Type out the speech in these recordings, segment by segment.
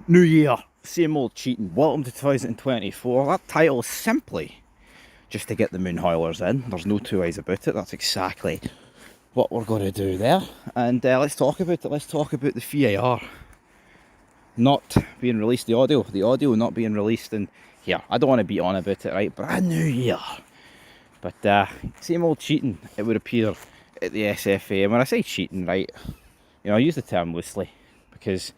New year, same old cheating. Welcome to 2024. That title is simply just to get the Moon Hoilers in. There's no two ways about it. That's exactly what we're going to do there. And let's talk about it. Let's talk about the VAR not being released, the audio not being released. And here, I don't want to beat on about it, right? Brand new year. But same old cheating, it would appear, at the SFA. And when I say cheating, right, you know, I use the term loosely because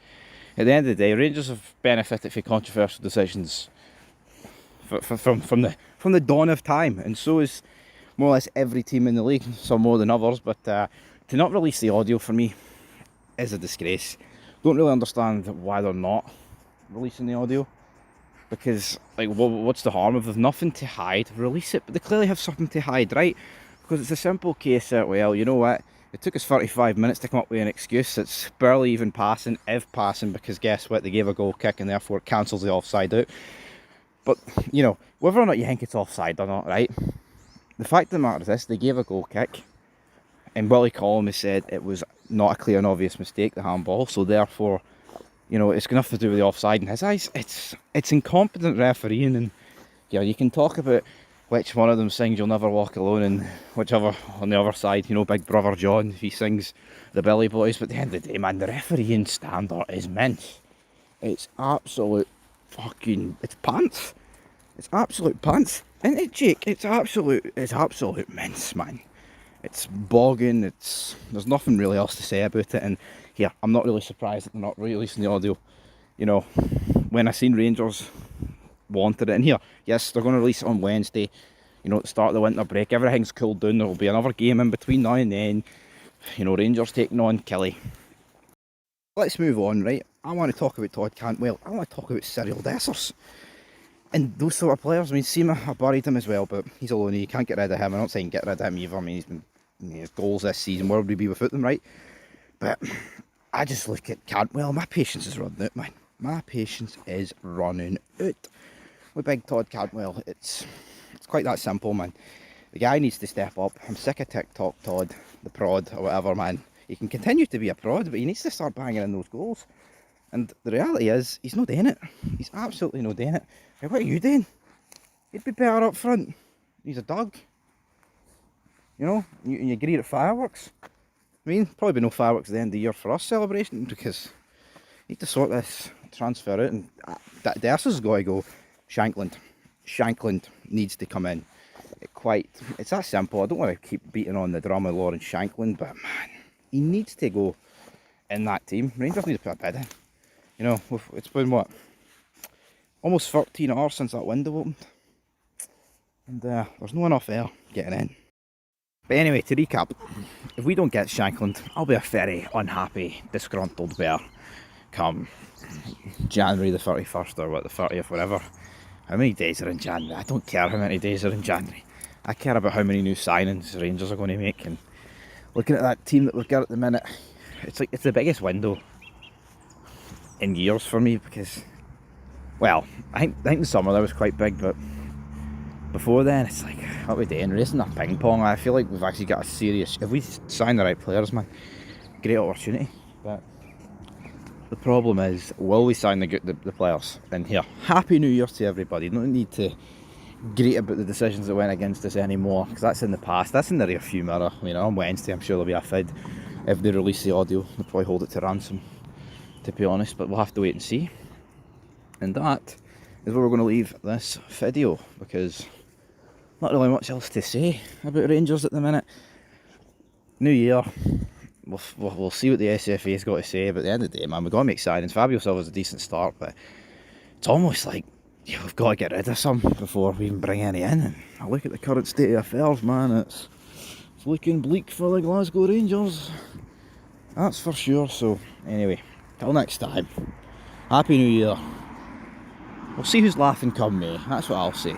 at the end of the day, Rangers have benefited from controversial decisions from the dawn of time, and so is more or less every team in the league, some more than others. But to not release the audio for me is a disgrace. Don't really understand why they're not releasing the audio, because like, what's the harm? If they've nothing to hide, release it. But they clearly have something to hide, right? Because it's a simple case that, well, you know what? It took us 35 minutes to come up with an excuse. It's barely even passing, if passing, because guess what? They gave a goal kick and therefore it cancels the offside out. But, you know, whether or not you think it's offside or not, right? The fact of the matter is this, they gave a goal kick and Willie Collum has said it was not a clear and obvious mistake, the handball, so therefore, you know, it's got nothing to do with the offside in his eyes. It's incompetent refereeing, and, you know, you can talk about which one of them sings You'll Never Walk Alone, and whichever on the other side, you know, Big Brother John, he sings the Billy Boys. But at the end of the day, man, the refereeing standard is mince. It's absolute fucking, it's pants. It's absolute pants. Isn't it, Jake? It's absolute mince, man. It's bogging, there's nothing really else to say about it. And here, I'm not really surprised that they're not releasing the audio. You know, when I seen Rangers wanted it, and here, yes, they're going to release it on Wednesday, you know, at the start of the winter break. Everything's cooled down. There will be another game in between now and then. You know, Rangers taking on Killie. Let's move on, right? I want to talk about Todd Cantwell. I want to talk about serial dessers and those sort of players. I mean, Seema, I buried him as well, but he's a loanee. You can't get rid of him. I'm not saying get rid of him either. I mean, he's been, his goals this season. Where would we be without them, right? But I just look at Cantwell. My patience is running out, man. My patience is running out with big Todd Cantwell. It's quite that simple, man. The guy needs to step up. I'm sick of TikTok Todd, the prod, or whatever, man. He can continue to be a prod, but he needs to start banging in those goals. And the reality is, he's not doing it. He's absolutely not doing it. Hey, what are you doing? You'd be better up front. He's a dog. You know, and you agree at fireworks. I mean, probably be no fireworks at the end of the year for us celebration, because we need to sort this transfer out. And Dessers has got to go. Shankland needs to come in. It's that simple. I don't want to keep beating on the drum of Lawrence Shankland, but man, he needs to go in that team. Rangers need to put a bid in. You know, it's been what? Almost 13 hours since that window opened. And there's no enough air getting in. But anyway, to recap, if we don't get Shankland, I'll be a very unhappy, disgruntled bear come January the 31st or what, the 30th, whatever. How many days are in January? I don't care how many days are in January. I care about how many new signings Rangers are going to make. And looking at that team that we've got at the minute, it's like it's the biggest window in years for me, because, well, I think in the summer that was quite big, but before then it's like, what are we doing? Racing a ping pong. I feel like we've actually got a serious, if we sign the right players, man, great opportunity. But the problem is, will we sign the players? And here, Happy New Year to everybody. No need to great about the decisions that went against us anymore, because that's in the past. That's in the rear view mirror. You know, on Wednesday I'm sure there'll be a fid. If they release the audio, they'll probably hold it to ransom, to be honest, but we'll have to wait and see. And that is where we're going to leave this video, because not really much else to say about Rangers at the minute. New year, we'll see what the SFA's got to say, but at the end of the day, man, we've got to make signings. Fabio Silva's a decent start, but it's almost like, yeah, we've got to get rid of some before we even bring any in. And I look at the current state of affairs, man, it's looking bleak for the Glasgow Rangers, that's for sure. So anyway, till next time, Happy New Year. We'll see who's laughing come May, that's what I'll say.